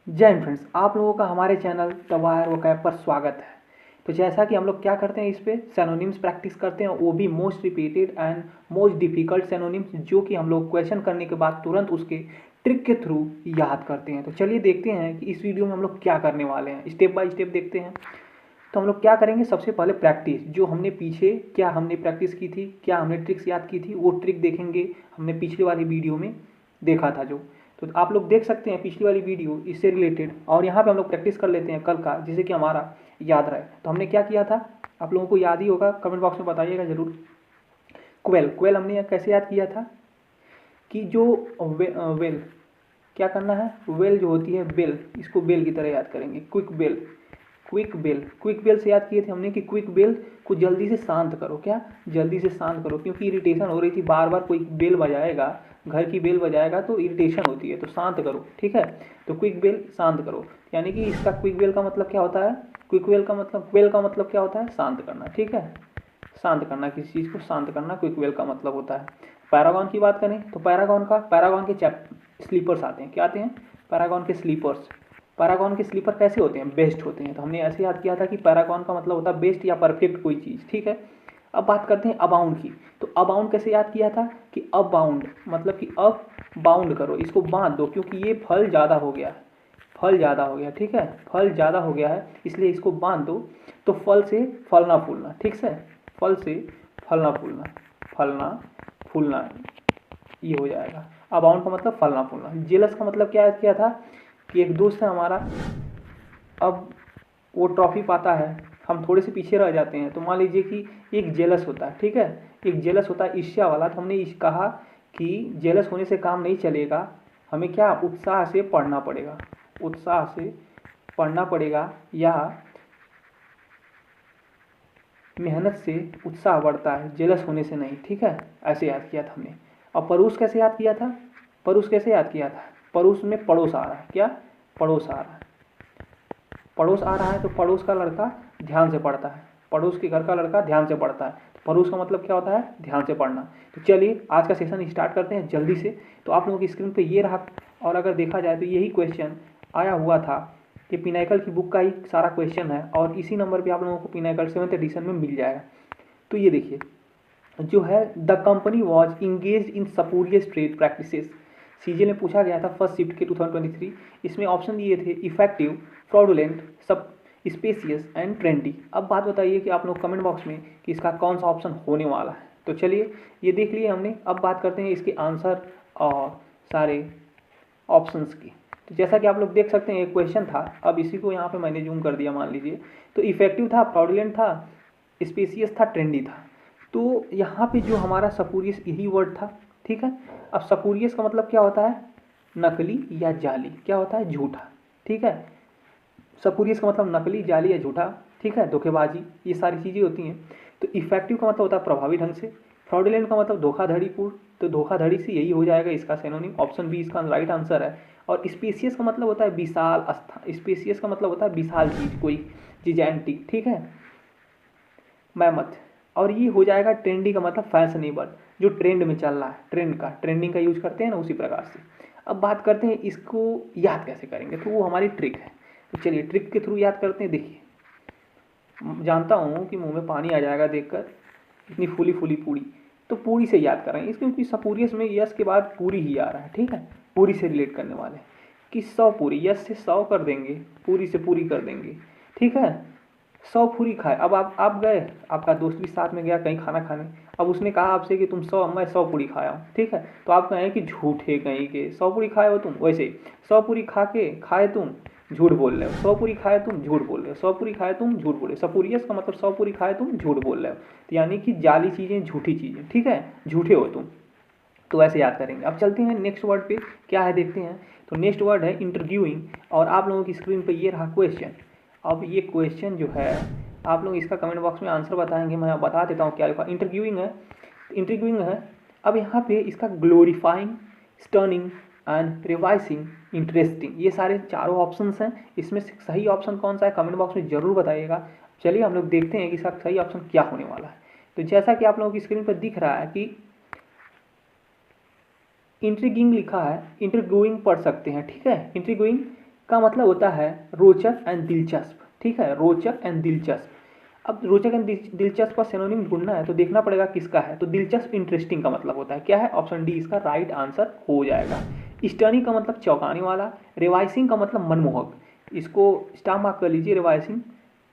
जय हिंद फ्रेंड्स, आप लोगों का हमारे चैनल द वायर वोकैब पर स्वागत है। तो जैसा कि हम लोग क्या करते हैं, इस पे सिनोनिम्स प्रैक्टिस करते हैं, वो भी most repeated and most difficult synonyms, जो कि हम लोग क्वेश्चन करने के बाद तुरंत उसके ट्रिक के थ्रू याद करते हैं। तो चलिए देखते हैं कि इस वीडियो में हम लोग क्या करने वाले हैं, स्टेप बाय स्टेप देखते हैं। तो हम लोग क्या करेंगे, सबसे पहले प्रैक्टिस, जो हमने पीछे क्या हमने प्रैक्टिस की थी, क्या हमने ट्रिक्स याद की थी, वो ट्रिक देखेंगे। हमने पिछले वाली वीडियो में देखा था जो, तो आप लोग देख सकते हैं पिछली वाली वीडियो इससे रिलेटेड, और यहाँ पे हम लोग प्रैक्टिस कर लेते हैं कल का, जिससे कि हमारा याद रहे। तो हमने क्या किया था, आप लोगों को याद ही होगा, कमेंट बॉक्स में बताइएगा जरूर। क्वेल क्वेल हमने कैसे याद किया था कि जो वेल क्या करना है, वेल जो होती है बेल, इसको बेल की तरह याद करेंगे। क्विक बेल, क्विक बेल से याद किए थे हमने कि क्विक बेल को जल्दी से शांत करो। क्या, जल्दी से शांत करो, क्योंकि इरिटेशन हो रही थी, बार बार कोई बेल बजाएगा, घर की बेल बजाएगा तो इरिटेशन होती है, तो शांत करो। ठीक है, तो क्विक बेल शांत करो, यानी कि इसका क्विक बेल का मतलब क्या होता है, क्विक बेल का मतलब, बेल का मतलब क्या होता है, शांत करना। ठीक है, शांत करना, किसी चीज़ को शांत करना क्विक बेल का मतलब होता है। पैरागॉन की बात करें तो पैरागॉन के स्लीपर्स आते हैं, क्या आते हैं, पैरागॉन के स्लीपर्स। पैरागॉन के स्लीपर कैसे होते हैं, बेस्ट होते हैं। तो हमने ऐसे याद किया था कि पैरागॉन का मतलब होता है बेस्ट या परफेक्ट कोई चीज़। ठीक है, अब बात करते हैं अबाउंड की। तो अबाउंड कैसे याद किया था कि अब बाउंड मतलब कि अब बाउंड करो, इसको बांध दो, क्योंकि ये फल ज़्यादा हो गया है, फल ज़्यादा हो गया। ठीक है, फल ज़्यादा हो गया है, इसलिए इसको बांध दो, तो फल से फलना फूलना। ठीक से, फल से फलना फूलना, फलना फूलना, ये हो जाएगा। अबाउंड का मतलब फलना फूलना। जेलस का मतलब क्या किया था कि एक दोस्त है हमारा, अब वो ट्रॉफी पाता है, हम थोड़े से पीछे रह जाते हैं, तो मान लीजिए कि एक जेलस होता है। ठीक है, एक जेलस होता है ईर्ष्या वाला। तो हमने कहा कि जेलस होने से काम नहीं चलेगा, हमें क्या, उत्साह से पढ़ना पड़ेगा, उत्साह से पढ़ना पड़ेगा, या मेहनत से उत्साह बढ़ता है, जेलस होने से नहीं। ठीक है, ऐसे याद किया था हमने। और परूस कैसे याद किया था, परूस कैसे याद किया था, परूस में पड़ोस आ रहा है। क्या, पड़ोस आ रहा है, पड़ोस आ रहा है, तो पड़ोस का लड़का ध्यान से पढ़ता है, पड़ोस के घर का लड़का ध्यान से पढ़ता है। तो पड़ोस का मतलब क्या होता है, ध्यान से पढ़ना। तो चलिए आज का सेशन स्टार्ट करते हैं जल्दी से। तो आप लोगों की स्क्रीन पे ये रहा, और अगर देखा जाए तो यही क्वेश्चन आया हुआ था, कि पिनाकल की बुक का ही सारा क्वेश्चन है, और इसी नंबर पर आप लोगों को पिनाकल 7th एडिशन में मिल जाएगा। तो ये देखिए जो है, the company was engage in spurious trade practices. CJ में पूछा गया था फर्स्ट शिफ्ट के 2023। इसमें ऑप्शन दिए थे इफेक्टिव, फ्रॉडुलेंट, सब स्पेसियस एंड ट्रेंडी। अब बात बताइए कि आप लोग कमेंट बॉक्स में कि इसका कौन सा ऑप्शन होने वाला है। तो चलिए ये देख लिए हमने, अब बात करते हैं इसके आंसर और सारे ऑप्शंस की। तो जैसा कि आप लोग देख सकते हैं एक क्वेश्चन था, अब इसी को यहाँ पे मैंने जूम कर दिया, मान लीजिए। तो इफेक्टिव था, फ्रॉडुलेंट था, स्पेसियस था, ट्रेंडी था। तो यहाँ पे जो हमारा स्पूरियस यही वर्ड था। ठीक है, अब स्पूरियस का मतलब क्या होता है, नकली या जाली, क्या होता है, झूठा। ठीक है, स्पूरियस का मतलब नकली, जाली या झूठा। ठीक है, धोखेबाजी, ये सारी चीज़ें होती हैं। तो इफेक्टिव का मतलब होता है प्रभावी ढंग से। फ्रॉडुलेंट का मतलब धोखाधड़ीपूर्ण, तो धोखाधड़ी से यही हो जाएगा इसका सिनोनिम, ऑप्शन बी इसका राइट आंसर है। और स्पेसियस का मतलब होता है विशाल स्थान, स्पेसियस का मतलब होता है विशाल चीज़, कोई जिजेंटिक। ठीक है, मैमथ। और ये हो जाएगा ट्रेंडी का मतलब फैशनेबल, जो ट्रेंड में चल रहा है, ट्रेंड का, ट्रेंडिंग का यूज करते हैं ना, उसी प्रकार से। अब बात करते हैं इसको याद कैसे करेंगे, तो वो हमारी ट्रिक है। तो चलिए ट्रिक के थ्रू याद करते हैं। देखिए, जानता हूँ कि मुंह में पानी आ जाएगा देखकर, इतनी फूली फूली पूरी, तो पूरी से याद कर रहे हैं इसको, क्योंकि सपूरियस में यस के बाद पूरी ही आ रहा है। ठीक है, पूरी से रिलेट करने वाले कि 100 पूरी, यस से 100 कर देंगे, पूरी से पूरी कर देंगे। ठीक है, 100 पूरी खाए। अब आप गए, आपका दोस्त भी साथ में गया कहीं खाना खाने, अब उसने कहा आपसे कि तुम 100, मैं 100 पूरी खाया हूँ। ठीक है, तो आप कहें कि झूठे कहीं के, 100 पूरी खाए हो तुम, वैसे 100 पूरी खाए तुम, झूठ बोल रहे हो। 100 पूरी खाए तुम, झूठ बोल रहे हो। 100 पूरी खाए तुम, झूठ बोल रहे हो। सपूरियस का मतलब 100 पूरी खाए तुम, झूठ बोल रहे हो, तो यानी कि जाली चीज़ें, झूठी चीज़ें। ठीक है, झूठे हो तुम, तो ऐसे याद करेंगे। अब चलते हैं नेक्स्ट वर्ड पे, क्या है देखते हैं। तो नेक्स्ट वर्ड है इंटरव्यूइंग, और आप लोगों की स्क्रीन पे ये रहा क्वेश्चन। अब ये क्वेश्चन जो है, आप लोग इसका कमेंट बॉक्स में आंसर बताएंगे, मैं बता देता हूँ क्या लिखा। इंटरव्यूइंग है, इंटरव्यूइंग है। अब यहाँ पे इसका ग्लोरीफाइंग, स्टर्निंग एंड रिवाइसिंग, इंटरेस्टिंग, ये सारे चारों ऑप्शंस हैं। इसमें से सही ऑप्शन कौन सा है, कमेंट बॉक्स में जरूर बताइएगा। चलिए हम लोग देखते हैं कि इसका सही ऑप्शन क्या होने वाला है। तो जैसा कि आप लोगों की स्क्रीन पर दिख रहा है कि इंट्रीगिंग लिखा है, इंटरव्यूइंग पढ़ सकते हैं। ठीक है, इंटरव्यूइंग का मतलब होता है रोचक एंड दिलचस्प, ठीक है, रोचक एंड दिलचस्प। अब रोचक एंड दिलचस्प का सिनोनिम ढूंढना है तो देखना पड़ेगा किसका है, तो दिलचस्प इंटरेस्टिंग का मतलब होता है क्या है, ऑप्शन डी इसका राइट आंसर हो जाएगा। स्टर्निंग का मतलब चौंकाने वाला, रिवाइसिंग का मतलब मनमोहक, इसको स्टार मार्क कर लीजिए, रिवाइसिंग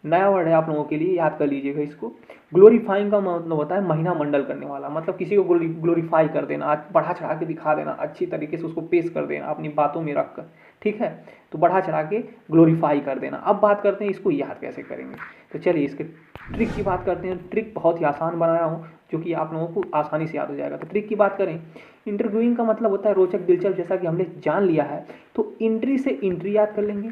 नया वर्ड है आप लोगों के लिए, याद कर लीजिएगा इसको। ग्लोरीफाइंग का मतलब होता है महीना मंडल करने वाला, मतलब किसी को ग्लोरीफाई कर देना, बढ़ा चढ़ा के दिखा देना, अच्छी तरीके से उसको पेश कर देना अपनी बातों में रख कर, ठीक है, तो बढ़ा चढ़ा के ग्लोरीफाई कर देना। अब बात करते हैं इसको याद कैसे करेंगे, तो चलिए इसके ट्रिक की बात करते हैं। ट्रिक बहुत ही आसान बनाया हूँ जो कि आप लोगों को आसानी से याद हो जाएगा। तो ट्रिक की बात करें, इंटरव्यूइंग का मतलब होता है रोचक दिलचस्प, जैसा कि हमने जान लिया है, तो एंट्री से एंट्री याद कर लेंगे।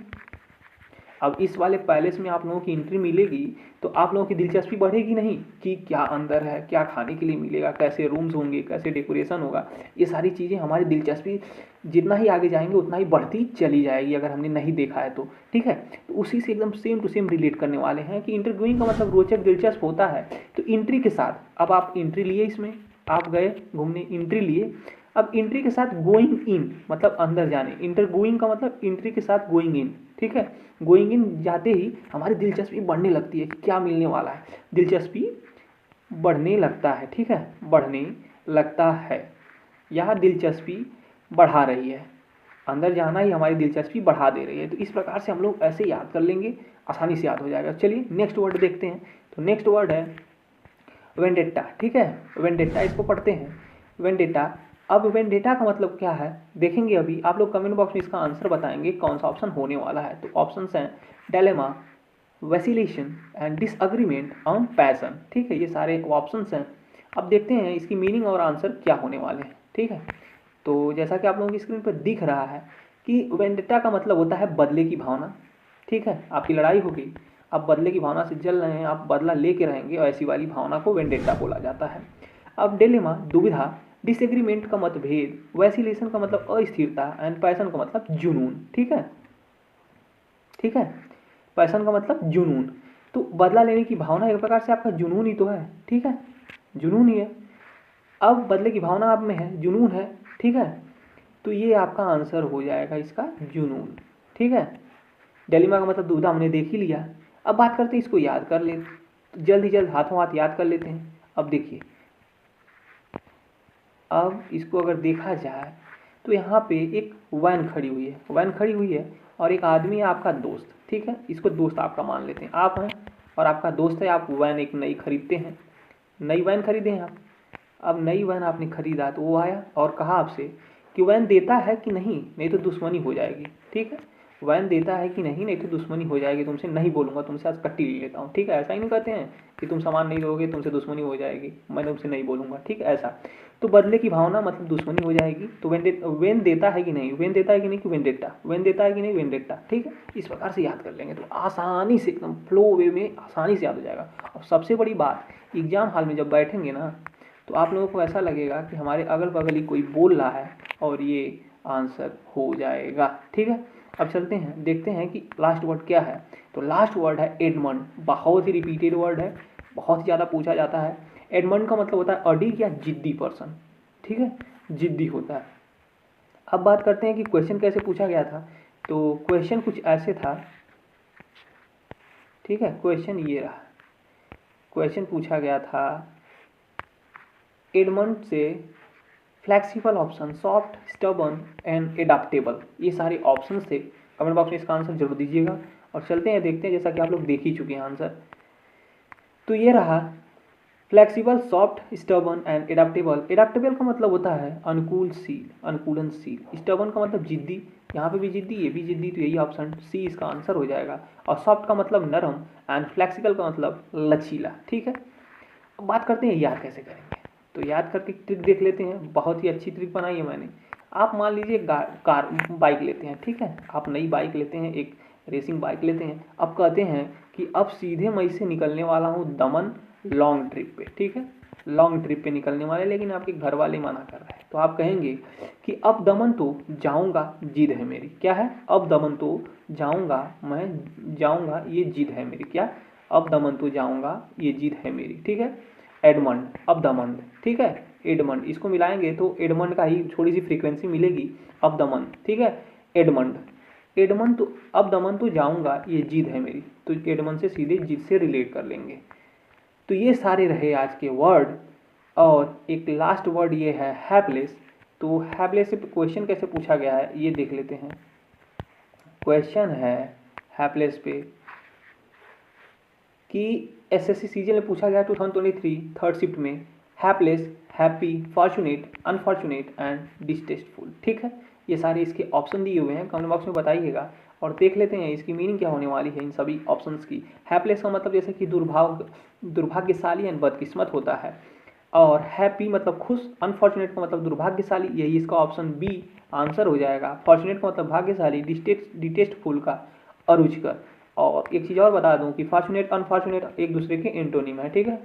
अब इस वाले पैलेस में आप लोगों की एंट्री मिलेगी तो आप लोगों की दिलचस्पी बढ़ेगी नहीं कि क्या अंदर है, क्या खाने के लिए मिलेगा, कैसे रूम्स होंगे, कैसे डेकोरेशन होगा, ये सारी चीज़ें हमारी दिलचस्पी जितना ही आगे जाएंगे उतना ही बढ़ती चली जाएगी अगर हमने नहीं देखा है तो, ठीक है। तो उसी से एकदम सेम टू सेम रिलेट करने वाले हैं कि इंटरव्यूइंग का मतलब रोचक दिलचस्प होता है, तो एंट्री के साथ, अब आप एंट्री लिए, इसमें आप गए घूमने, एंट्री लिए, अब एंट्री के साथ गोइंग इन मतलब अंदर जाने, इंटर गोइंग का मतलब एंट्री के साथ गोइंग इन, ठीक है। गोइंग इन जाते ही हमारी दिलचस्पी बढ़ने लगती है कि क्या मिलने वाला है, दिलचस्पी बढ़ने लगता है, ठीक है, बढ़ने लगता है, यहाँ दिलचस्पी बढ़ा रही है, अंदर जाना ही हमारी दिलचस्पी बढ़ा दे रही है। तो इस प्रकार से हम लोग ऐसे याद कर लेंगे, आसानी से याद हो जाएगा। चलिए नेक्स्ट वर्ड देखते हैं, तो नेक्स्ट वर्ड है वेंडेट्टा, ठीक है, वेंडेट्टा, इसको पढ़ते हैं वेंडेट्टा। अब वेंडेटा का मतलब क्या है देखेंगे, अभी आप लोग कमेंट बॉक्स में इसका आंसर बताएंगे कौन सा ऑप्शन होने वाला है। तो ऑप्शंस हैं dilemma, vacillation and disagreement on passion, ठीक है, ये सारे ऑप्शंस हैं। अब देखते हैं इसकी मीनिंग और आंसर क्या होने वाले हैं, ठीक है। तो जैसा कि आप लोगों की स्क्रीन पर दिख रहा है कि वेंडेटा का मतलब होता है बदले की भावना, ठीक है, आपकी लड़ाई होगी, आप बदले की भावना से जल रहे हैं, आप बदला लेके रहेंगे, और ऐसी वाली भावना को वेंडेटा बोला जाता है। अब डिलेमा दुविधा, डिसएग्रीमेंट का मतभेद, वैसिलेशन का मतलब अस्थिरता एंड पैशन का मतलब जुनून, ठीक है, ठीक है, पैशन का मतलब जुनून। तो बदला लेने की भावना एक प्रकार से आपका जुनून ही तो है, ठीक है, जुनून ही है। अब बदले की भावना आप में है, जुनून है, ठीक है, तो ये आपका आंसर हो जाएगा इसका जुनून, ठीक है। डिलेमा का मतलब दुविधा हमने देख ही लिया। अब बात करते हैं इसको याद कर ले, तो जल्द ही जल्द हाथों हाथ याद कर लेते हैं। अब देखिए, अब इसको अगर देखा जाए तो यहाँ पे एक वैन खड़ी हुई है, वैन खड़ी हुई है और एक आदमी है आपका दोस्त, ठीक है, इसको दोस्त आपका मान लेते हैं, आप हैं और आपका दोस्त है, आप वैन एक नई खरीदते हैं, नई वैन खरीदे हैं आप। अब नई वैन आपने खरीदा तो वो आया और कहा आपसे कि वैन देता है कि नहीं, नहीं तो दुश्मनी हो जाएगी, ठीक है, वैन देता है कि नहीं, नहीं तो दुश्मनी हो जाएगी, तुमसे नहीं बोलूँगा, तुमसे आज कट्टी ले लेता हूँ, ठीक है, ऐसा ही नहीं कहते हैं कि तुम सामान नहीं दोगे तुमसे दुश्मनी हो जाएगी, मैं तुमसे नहीं बोलूँगा, ठीक है, ऐसा। तो बदले की भावना मतलब दुश्मनी हो जाएगी, तो वेन देता है कि नहीं, वेन देता है कि नहीं, कि वेंडेट्टा, वेन देता है कि नहीं, वेंडेट्टा, ठीक है, इस प्रकार से याद कर लेंगे तो आसानी से एकदम फ्लो वे में आसानी से याद हो जाएगा। और सबसे बड़ी बात, एग्जाम हॉल में जब बैठेंगे ना तो आप लोगों को ऐसा लगेगा कि हमारे अगल बगल ही कोई बोल रहा है और ये आंसर हो जाएगा, ठीक है। अब चलते हैं देखते हैं कि लास्ट वर्ड क्या है। तो लास्ट वर्ड है एडमंड, बहुत ही रिपीटेड वर्ड है, बहुत ही ज़्यादा पूछा जाता है। एडमंड का मतलब होता है अडिग या जिद्दी पर्सन, ठीक है, जिद्दी होता है। अब बात करते हैं कि क्वेश्चन कैसे पूछा गया था। तो क्वेश्चन कुछ ऐसे था, ठीक है, क्वेश्चन ये रहा, क्वेश्चन पूछा गया था एडमंड से flexible option, soft, stubborn and adaptable, ये सारे ऑप्शन थे। कमेंट बॉक्स में इसका आंसर जरूर दीजिएगा। और चलते हैं देखते हैं, जैसा कि आप लोग देख ही चुके हैं आंसर। तो ये रहा फ्लेक्सिबल, सॉफ्ट, स्टबर्न एंड एडाप्टेबल। एडाप्टेबल का मतलब होता है अनुकूलशील, अनुकूलनशील। स्टबर्न का मतलब जिद्दी, यहाँ पे भी जिद्दी, ये भी जिद्दी, तो यही ऑप्शन सी इसका आंसर हो जाएगा। और सॉफ्ट का मतलब नरम एंड फ्लेक्सिबल का मतलब लचीला, ठीक है। अब बात करते हैं याद कैसे करेंगे। तो याद करके ट्रिक देख लेते हैं, बहुत ही अच्छी ट्रिक बनाई है मैंने। आप मान लीजिए कार बाइक लेते हैं, ठीक है, आप नई बाइक लेते हैं, एक रेसिंग बाइक लेते हैं। अब कहते हैं कि अब सीधे मई से निकलने वाला हूँ दमन लॉन्ग ट्रिप पे, ठीक है, लॉन्ग ट्रिप पे निकलने वाले, लेकिन आपके घर वाले मना कर रहे हैं। तो आप कहेंगे कि अब दमन तो जाऊँगा, जिद है मेरी, क्या है, अब दमन तो जाऊँगा, मैं जाऊँगा, ये जिद है मेरी, क्या, अब दमन तो जाऊँगा, ये जिद है मेरी, ठीक है। एडमंड, अब दमन, ठीक है, एडमंड, इसको मिलाएंगे तो एडमंड का ही थोड़ी सी फ्रीक्वेंसी मिलेगी, अब दमन, ठीक है, एडमंड। एडमन तो अब दमन तो जाऊंगा, ये जिद है मेरी, तो एडमन से सीधे जिद से रिलेट कर लेंगे। तो ये सारे रहे आज के वर्ड, और एक लास्ट वर्ड ये है हैपलेस। तो हैपलेस से क्वेश्चन कैसे पूछा गया है ये देख लेते हैं। क्वेश्चन है हैपलेस पे कि एसएससी सीजन में पूछा गया 2023 थर्ड शिफ्ट में, hapless, happy, fortunate, unfortunate and distasteful. ठीक है, ये सारे इसके ऑप्शन दिए हुए हैं, कमेंट बॉक्स में बताइएगा और देख लेते हैं इसकी मीनिंग क्या होने वाली है इन सभी ऑप्शंस की। हैपलेस का मतलब जैसे कि दुर्भाग्यशाली एंड बदकिस्मत होता है, और हैप्पी मतलब खुश, अनफॉर्चुनेट का मतलब दुर्भाग्यशाली, यही इसका ऑप्शन बी आंसर हो जाएगा। फॉर्चुनेट का मतलब भाग्यशाली, डिटेस्टफुल का अरुचिकर। और एक चीज़ और बता दूं कि फॉर्चुनेट अनफॉर्चुनेट एक दूसरे के एंटोनिम है, ठीक है,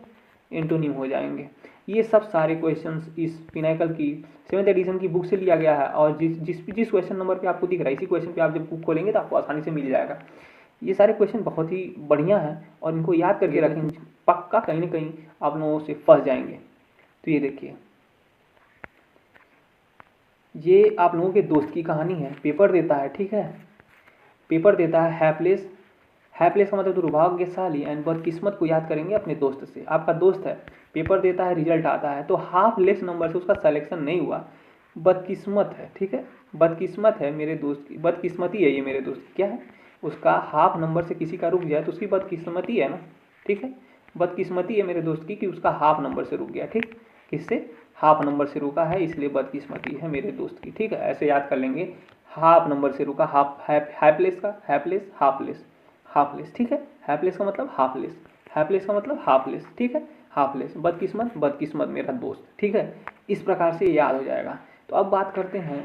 एंटोनिम हो जाएंगे। ये सब सारे क्वेश्चंस इस पिनाकल की 7th एडिशन की बुक से लिया गया है, और जिस क्वेश्चन नंबर पे आपको दिख रहा है इसी क्वेश्चन पे आप जब बुक खोलेंगे तो आपको आसानी से मिल जाएगा। ये सारे क्वेश्चन बहुत ही बढ़िया हैं और इनको याद करके रखेंगे, पक्का कहीं ना कहीं आप लोगों से फंस जाएंगे। तो ये देखिए, ये आप लोगों के दोस्त की कहानी है, पेपर देता है, ठीक है, पेपर देता है हैपलेस। हैपलेस का मतलब दुर्भाग्यशाली एंड बदकिस्मत को याद करेंगे अपने दोस्त से। आपका दोस्त है, पेपर देता है, रिजल्ट आता है, तो हाफ लेस नंबर से उसका सिलेक्शन नहीं हुआ, बदकिस्मत है, ठीक है, बदकिस्मत है मेरे दोस्त की, बदकिस्मती है ये मेरे दोस्त की। क्या है, उसका हाफ नंबर से किसी का रुक जाए तो उसकी बदकिस्मती है ना, ठीक है, बदकिस्मती है मेरे दोस्त की कि उसका हाफ नंबर से रुक गया, ठीक, किससे, हाफ नंबर से रुका है, इसलिए बदकिस्मती है मेरे दोस्त की। ठीक है, ऐसे याद कर लेंगे, हाफ नंबर से रुका, हाफ हैपलेस का, हैपलेस हाफलेस, हाफलेस, ठीक है, हैपलेस का मतलब हाफलेस, हैपलेस का मतलब हाफलेस, ठीक है, हाफलेस, बदकिस्मत, बदकिस्मत मेरा दोस्त, ठीक है, इस प्रकार से याद हो जाएगा। तो अब बात करते हैं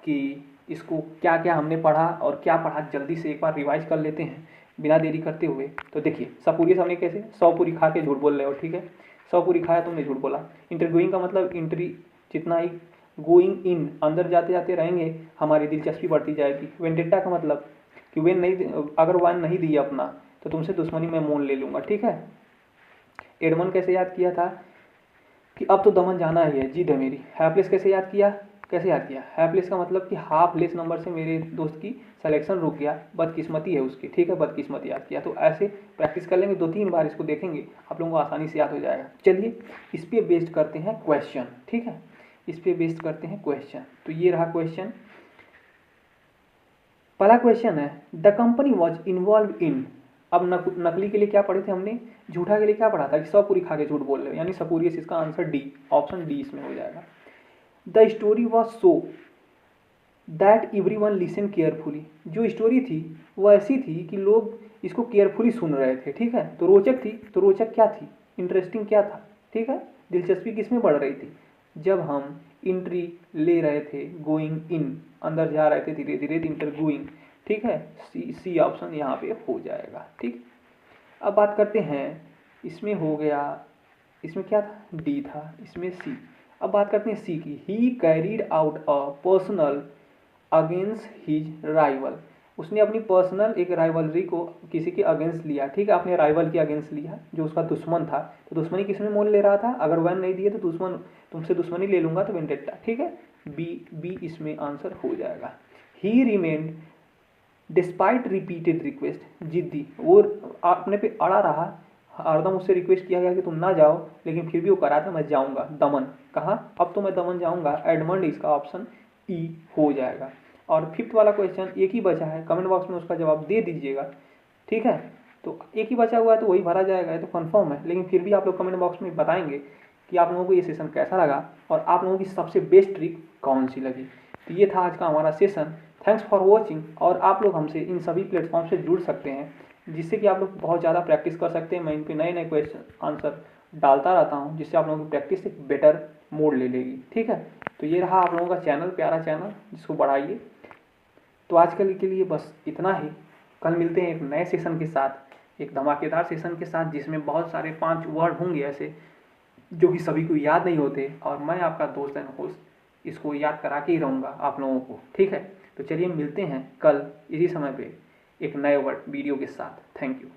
कि इसको क्या क्या हमने पढ़ा और क्या पढ़ा, जल्दी से एक बार रिवाइज कर लेते हैं बिना देरी करते हुए। तो देखिए, सपूरी हमने कैसे 100 पूरी खा के झूठ बोल रहे हो, ठीक है, 100 पूरी खाया तुमने झूठ बोला। इंटरगोइंग का मतलब इंट्री, जितना ही गोइंग इन, अंदर जाते जाते रहेंगे हमारी दिलचस्पी बढ़ती जाएगी। वेंडेटा का मतलब कि वेन नहीं, अगर वान नहीं दी अपना तो तुमसे दुश्मनी मैं मोल ले लूंगा, ठीक है। एडमन कैसे याद किया था कि अब तो दमन जाना ही है, जिद है मेरी। हैपलेस कैसे याद किया, कैसे याद किया, हैपलेस का मतलब कि हाफ लेस नंबर से मेरे दोस्त की सिलेक्शन रुक गया, बदकिस्मती है उसकी, ठीक है, बदकिस्मती याद किया। तो ऐसे प्रैक्टिस कर लेंगे, 2-3 बार इसको देखेंगे, आप लोगों को आसानी से याद हो जाएगा। चलिए इस पर बेस्ड करते हैं क्वेश्चन, ठीक है, इस पर बेस्ड करते हैं क्वेश्चन। तो ये रहा क्वेश्चन, पहला क्वेश्चन है, the company was involve in. अब नकली के लिए क्या पढ़े थे हमने, झूठा के लिए क्या पढ़ा था कि 100 पूरी खा के झूठ बोल रहे हो, यानी सपूरियस, इसका आंसर डी, ऑप्शन डी इसमें हो जाएगा। The story was so that everyone listen carefully. जो स्टोरी थी वो ऐसी थी कि लोग इसको केयरफुली सुन रहे थे, ठीक है। तो रोचक थी, तो रोचक क्या थी, इंटरेस्टिंग क्या था, ठीक है, दिलचस्पी किसमें बढ़ रही थी, जब हम इंट्री ले रहे थे, गोइंग इन, अंदर जा रहे थे धीरे धीरे, इंटर गोइंग, ठीक है, सी ऑप्शन यहाँ पे हो जाएगा, ठीक। अब बात करते हैं, इसमें हो गया, इसमें क्या था, डी था, इसमें सी। अब बात करते हैं सी की, he carried out a personal against his rival. उसने अपनी पर्सनल एक राइवलरी को किसी के अगेंस्ट लिया, ठीक है, अपने राइवल के अगेंस्ट लिया जो उसका दुश्मन था। तो दुश्मनी किसमें मोल ले रहा था, अगर वन नहीं दिए तो दुश्मन, तुमसे दुश्मनी ले लूंगा, तो वेंडेट्टा, ठीक है, बी इसमें आंसर हो जाएगा। ही रिमेन्ड डिस्पाइट रिपीटेड रिक्वेस्ट, जिद्दी, वो अपने पे अड़ा रहा, हरदम उससे रिक्वेस्ट किया गया कि तुम ना जाओ, लेकिन फिर भी वो करा था, मैं जाऊंगा, दमन, कहाँ, अब तो मैं दमन जाऊंगा, एडमंड, इसका ऑप्शन ई हो जाएगा। और फिफ्थ वाला क्वेश्चन एक ही बचा है, कमेंट बॉक्स में उसका जवाब दे दीजिएगा, ठीक है, तो एक ही बचा हुआ है तो वही भरा जाएगा, ये तो कंफर्म है, लेकिन फिर भी आप लोग कमेंट बॉक्स में बताएंगे कि आप लोगों को ये सेशन कैसा लगा और आप लोगों की सबसे बेस्ट ट्रिक कौन सी लगी। तो ये था आज का हमारा सेशन, थैंक्स फॉर वॉचिंग। और आप लोग हमसे इन सभी प्लेटफॉर्म से जुड़ सकते हैं, जिससे कि आप लोग बहुत ज़्यादा प्रैक्टिस कर सकते हैं। मैं इन पर नए नए क्वेश्चन आंसर डालता रहता हूँ, जिससे आप लोगों की प्रैक्टिस एक बेटर मोड ले लेगी, ठीक है। तो ये रहा आप लोगों का चैनल, प्यारा चैनल, जिसको बढ़ाइए। तो आजकल के लिए बस इतना ही, कल मिलते हैं एक नए सेशन के साथ, एक धमाकेदार सेशन के साथ, जिसमें बहुत सारे 5 वर्ड होंगे ऐसे जो कि सभी को याद नहीं होते, और मैं आपका दोस्त एंड होस्ट इसको याद करा के ही रहूँगा आप लोगों को, ठीक है। तो चलिए मिलते हैं कल इसी समय पे एक नए वर्ड वीडियो के साथ। Thank you.